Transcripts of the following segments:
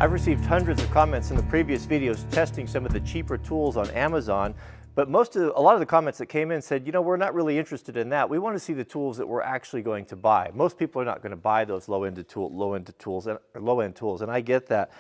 I've received hundreds of comments in the previous videos testing some of the cheaper tools on Amazon, but a lot of the comments that came in said, you know, we're not really interested in that. We want to see the tools that we're actually going to buy. Most people are not going to buy those low-end tools, and I get that.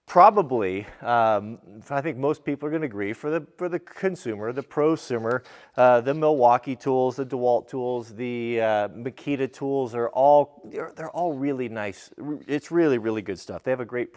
Probably, I think most people are going to agree, for the consumer, the prosumer, the Milwaukee tools, the DeWalt tools, the Makita tools they're all really nice. It's really, really good stuff. They have a great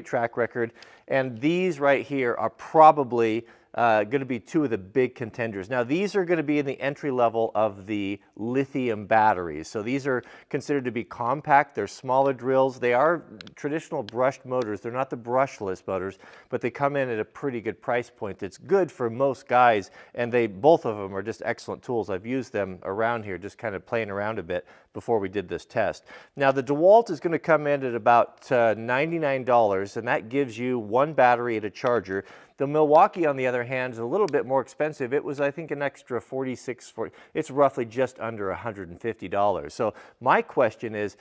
track record, and these right here are probably going to be two of the big contenders. Now, these are going to be in the entry level of the lithium batteries. So these are considered to be compact. They're smaller drills. They are traditional brushed motors. They're not the brushless motors, but they come in at a pretty good price point. That's good for most guys, and both of them are just excellent tools. I've used them around here, just kind of playing around a bit before we did this test. Now, the DeWalt is going to come in at about $99, and that gives you one battery and a charger. The Milwaukee, on the other hand, is a little bit more expensive. It was, I think, an extra $46. It's roughly just under $150. So my question is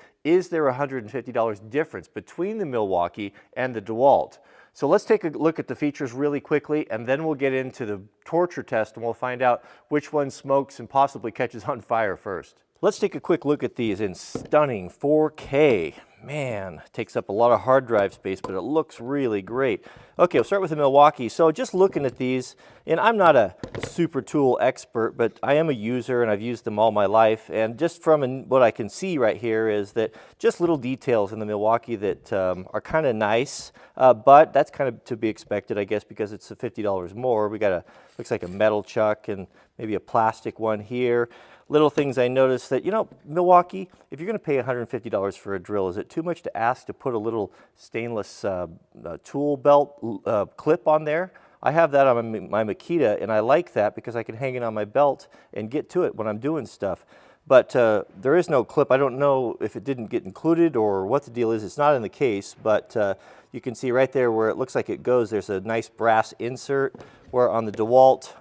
there a $150 difference between the Milwaukee and the DeWalt? So let's take a look at the features really quickly, and then we'll get into the torture test, and we'll find out which one smokes and possibly catches on fire first. Let's take a quick look at these in stunning 4K. Man, takes up a lot of hard drive space, but it looks really great. Okay, we'll start with the Milwaukee. So just looking at these, and I'm not a super tool expert, but I am a user and I've used them all my life. And just from what I can see right here is that just little details in the Milwaukee that are kind of nice, but that's kind of to be expected, I guess, because it's $50 more. We got looks like a metal chuck and maybe a plastic one here. Little things I noticed that, you know, Milwaukee, if you're going to pay $150 for a drill, is it too much to ask to put a little stainless tool belt clip on there? I have that on my Makita, and I like that because I can hang it on my belt and get to it when I'm doing stuff. But there is no clip. I don't know if it didn't get included or what the deal is. It's not in the case, but you can see right there where it looks like it goes, there's a nice brass insert, where on the DeWalt,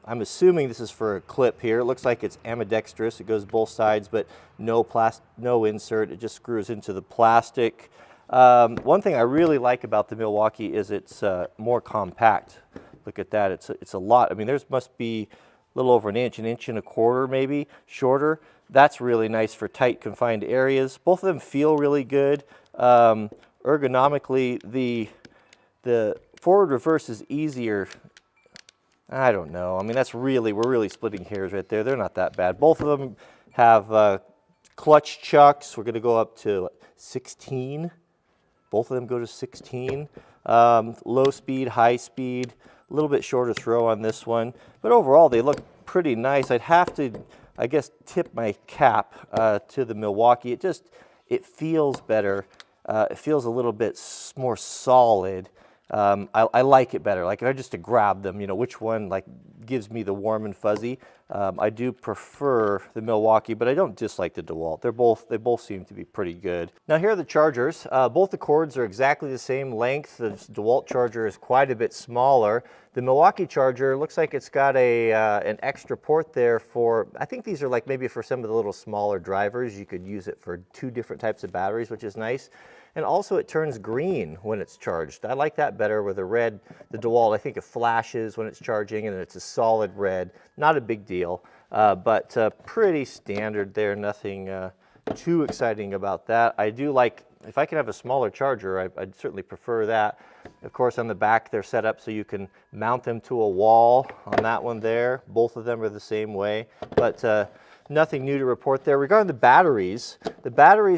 I'm assuming this is for a clip here. It looks like it's ambidextrous. It goes both sides, but no insert. It just screws into the plastic. One thing I really like about the Milwaukee is it's more compact. Look at that. It's a lot. I mean, there's must be a little over an inch and a quarter maybe, shorter. That's really nice for tight, confined areas. Both of them feel really good. Ergonomically, the forward reverse is easier. I don't know. I mean, we're really splitting hairs right there. They're not that bad. Both of them have clutch chucks. We're going to go up to 16. Both of them go to 16. Low speed, high speed, a little bit shorter throw on this one. But overall, they look pretty nice. I'd have to, I guess, tip my cap to the Milwaukee. It feels better. It feels a little bit more solid. I like it better. Like if I just to grab them, you know, which one like gives me the warm and fuzzy. I do prefer the Milwaukee, but I don't dislike the DeWalt. They both seem to be pretty good. Now here are the chargers. Both the cords are exactly the same length. The DeWalt charger is quite a bit smaller. The Milwaukee charger looks like it's got an extra port there for, I think these are like maybe for some of the little smaller drivers. You could use it for 2 different types of batteries, which is nice. And also it turns green when it's charged. I like that better with the red. The DeWalt, I think it flashes when it's charging and it's a solid red. Not a big deal, but pretty standard there. Nothing too exciting about that. I do like, if I can have a smaller charger, I'd certainly prefer that. Of course, on the back, they're set up so you can mount them to a wall on that one there. Both of them are the same way, but nothing new to report there. Regarding the batteries,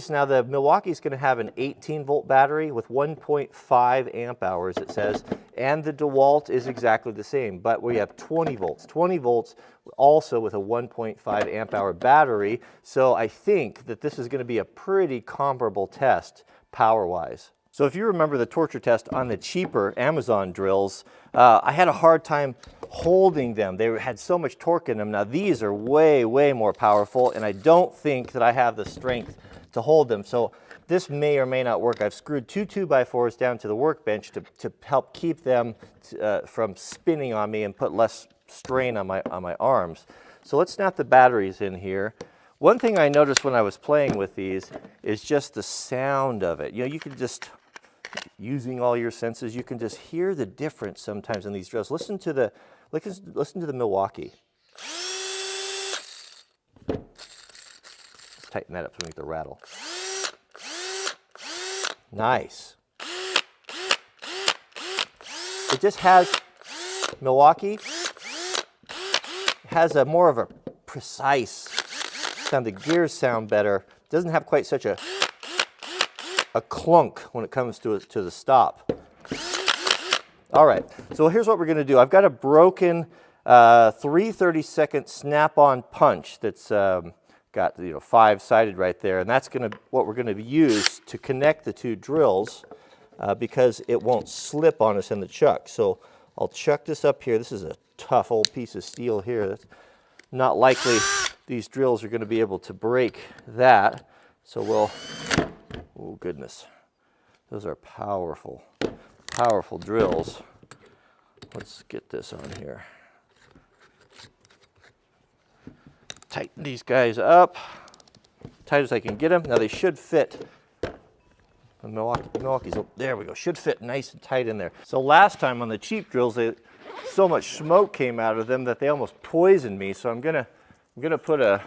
now the Milwaukee is going to have an 18-volt battery with 1.5 amp hours, it says, and the DeWalt is exactly the same, but we have 20 volts. 20 volts also with a 1.5 amp hour battery, so I think that this is going to be a pretty comparable test power-wise. So if you remember the torture test on the cheaper Amazon drills, I had a hard time holding them. They had so much torque in them. Now these are way, way more powerful, and I don't think that I have the strength to hold them. So this may or may not work. I've screwed 2 2x4s down to the workbench to help keep them from spinning on me and put less strain on my arms. So let's snap the batteries in here. One thing I noticed when I was playing with these is just the sound of it. You know, you can just using all your senses, you can just hear the difference sometimes in these drills. Listen to the Milwaukee. Let's tighten that up so we get the rattle. Nice. It just has, Milwaukee has a more of a precise sound. The gears sound better. It doesn't have quite such a clunk when it comes to the stop. All right, so here's what we're going to do. I've got a broken 3/32 snap-on punch that's got 5-sided right there, and that's what we're going to use to connect the two drills because it won't slip on us in the chuck. So I'll chuck this up here. This is a tough old piece of steel here. That's not likely these drills are going to be able to break that. So we'll, oh goodness, those are powerful, powerful drills. Let's get this on here. Tighten these guys up, tight as I can get them. Now they should fit. The Milwaukee's, oh, there we go, should fit nice and tight in there. So last time on the cheap drills, so much smoke came out of them that they almost poisoned me. So I'm gonna put a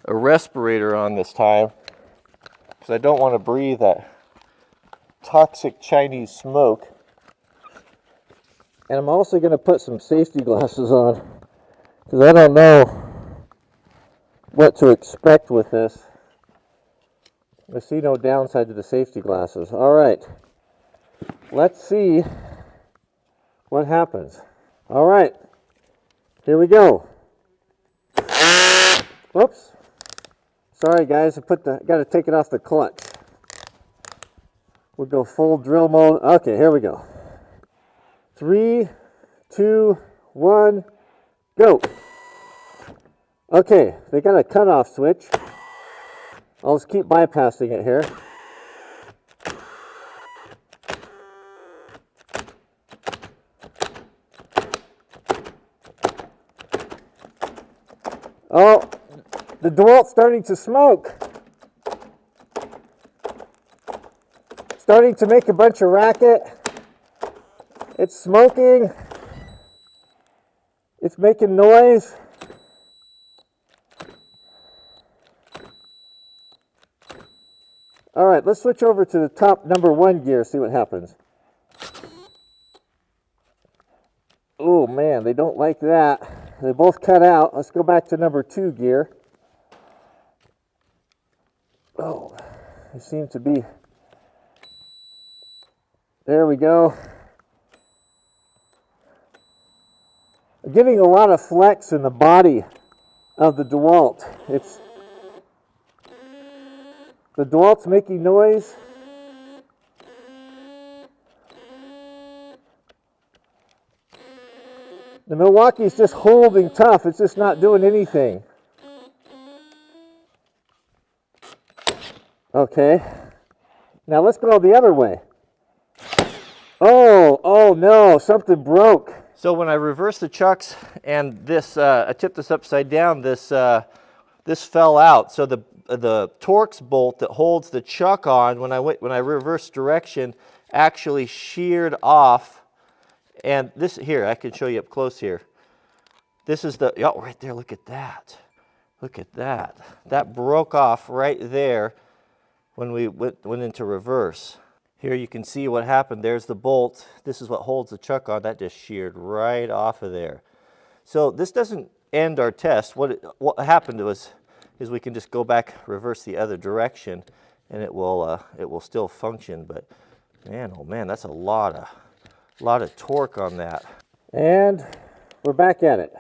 respirator on this time because I don't want to breathe that toxic Chinese smoke. And I'm also going to put some safety glasses on because I don't know what to expect with this. I see no downside to the safety glasses. All right, let's see what happens. All right, here we go. Whoops. Sorry guys, got to take it off the clutch. We'll go full drill mode. Okay, here we go. 3, 2, 1, go. Okay, they got a cutoff switch. I'll just keep bypassing it here. Oh, the DeWalt's starting to smoke. Starting to make a bunch of racket. It's smoking. It's making noise. All right, let's switch over to the top number 1 gear, see what happens. Oh man, they don't like that. They both cut out. Let's go back to number 2 gear. Oh, they seem to be. There we go. I'm getting a lot of flex in the body of the DeWalt. The DeWalt's making noise. The Milwaukee's just holding tough. It's just not doing anything. Okay. Now let's go the other way. Oh no, something broke. So when I reversed the chucks and this, I tipped this upside down, this fell out. So the Torx bolt that holds the chuck on when I reversed direction actually sheared off. And this here, I can show you up close here. This is the, oh, right there, look at that. Look at that. That broke off right there when we went into reverse. Here you can see what happened. There's the bolt. This is what holds the chuck on. That just sheared right off of there. So this doesn't end our test. What happened to us is we can just go back, reverse the other direction, and it will still function. But man, oh man, that's a lot of torque on that. And we're back at it.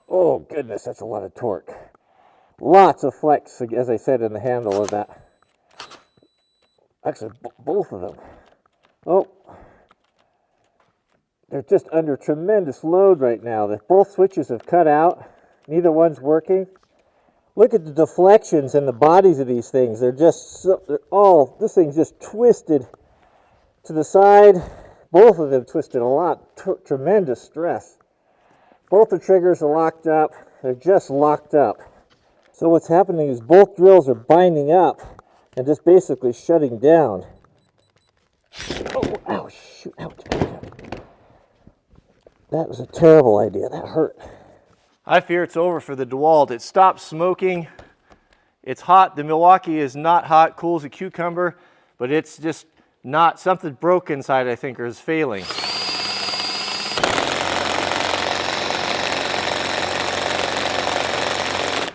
Oh goodness, that's a lot of torque. Lots of flex, as I said, in the handle of that. Actually, both of them. Oh, they're just under tremendous load right now. Both switches have cut out. Neither one's working. Look at the deflections in the bodies of these things. This thing's just twisted to the side. Both of them twisted a lot. Tremendous stress. Both the triggers are locked up. They're just locked up. So what's happening is both drills are binding up and just basically shutting down. shoot, ouch, ouch, ouch. That was a terrible idea. That hurt. I fear it's over for the DeWalt. It stopped smoking. It's hot. The Milwaukee is not hot, cool as a cucumber, but it's just not, something broke inside, I think, or is failing.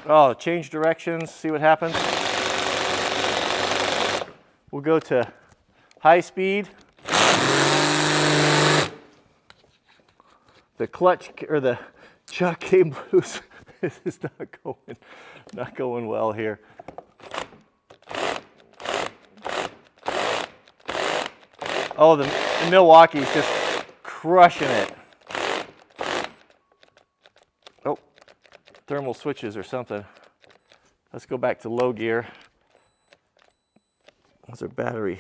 Oh, change directions, see what happens. We'll go to high speed. The clutch, or the chuck came loose. This is not going well here. Oh, the Milwaukee's just crushing it. Oh, thermal switches or something. Let's go back to low gear. That's our battery.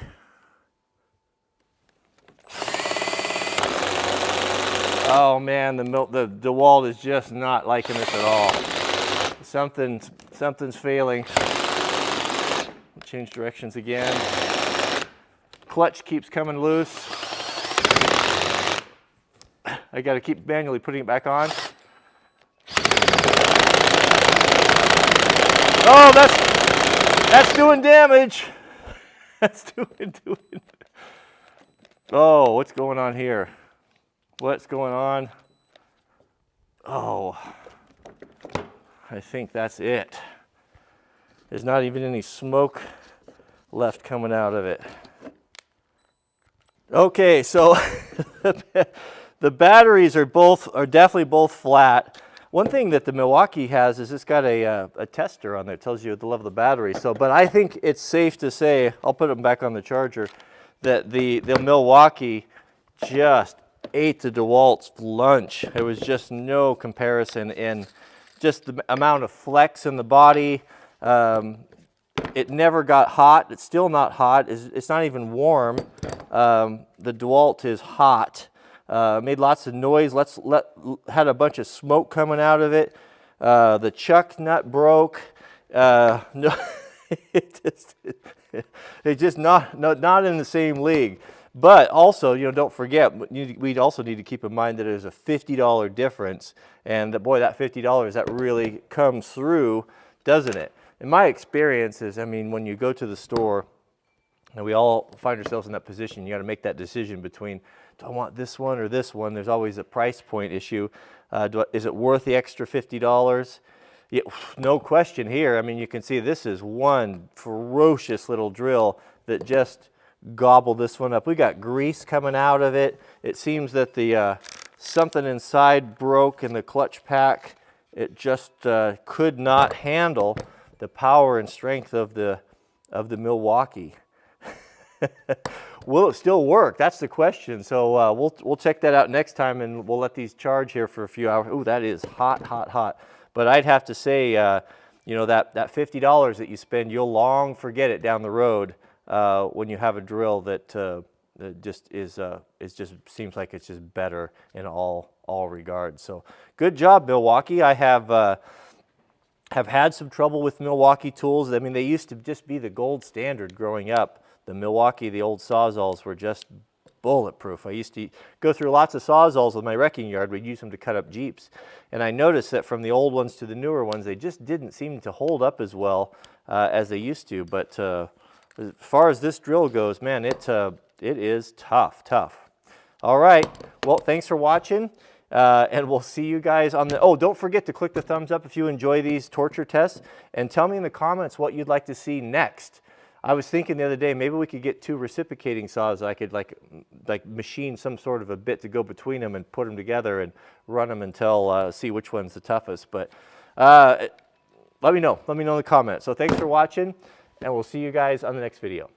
Oh man, the DeWalt is just not liking this at all. Something's failing. Change directions again. Clutch keeps coming loose. I got to keep manually putting it back on. Oh, that's doing damage. That's doing. Oh, what's going on here? What's going on? Oh, I think that's it. There's not even any smoke left coming out of it. Okay, so the batteries are definitely both flat. One thing that the Milwaukee has is it's got a tester on there. It tells you the level of the battery. So, but I think it's safe to say, I'll put them back on the charger, that the Milwaukee just ate the DeWalt's lunch. There was just no comparison in just the amount of flex in the body. It never got hot. It's still not hot. It's not even warm. The DeWalt is hot. Made lots of noise. Had a bunch of smoke coming out of it. The chuck nut broke. No, it's just not in the same league. But also, don't forget, we'd also need to keep in mind that there's a $50 difference, and that, boy, that $50, that really comes through, doesn't it? In my experience is, I mean, when you go to the store, and we all find ourselves in that position, you got to make that decision between, do I want this one or this one? There's always a price point issue. Is it worth the extra $50? Yeah, no question here. I mean, you can see this is one ferocious little drill that just gobbled this one up. We got grease coming out of it. It seems that the something inside broke in the clutch pack. It just could not handle the power and strength of the Milwaukee. Will it still work? That's the question. So we'll check that out next time, and we'll let these charge here for a few hours. Ooh, that is hot, hot, hot. But I'd have to say, that $50 that you spend, you'll long forget it down the road when you have a drill that just seems like it's just better in all regards. So good job, Milwaukee. I have had some trouble with Milwaukee tools. I mean, they used to just be the gold standard growing up. The Milwaukee, the old Sawzalls were just bulletproof. I used to go through lots of Sawzalls with my wrecking yard. We'd use them to cut up Jeeps. And I noticed that from the old ones to the newer ones, they just didn't seem to hold up as well as they used to. But as far as this drill goes, man, it is tough. All right, well, thanks for watching. And we'll see you guys on the, oh, don't forget to click the thumbs up if you enjoy these torture tests, and tell me in the comments what you'd like to see next. I was thinking the other day, maybe we could get two reciprocating saws. I could like machine some sort of a bit to go between them and put them together and run them until see which one's the toughest. But let me know in the comments. So thanks for watching, and we'll see you guys on the next video.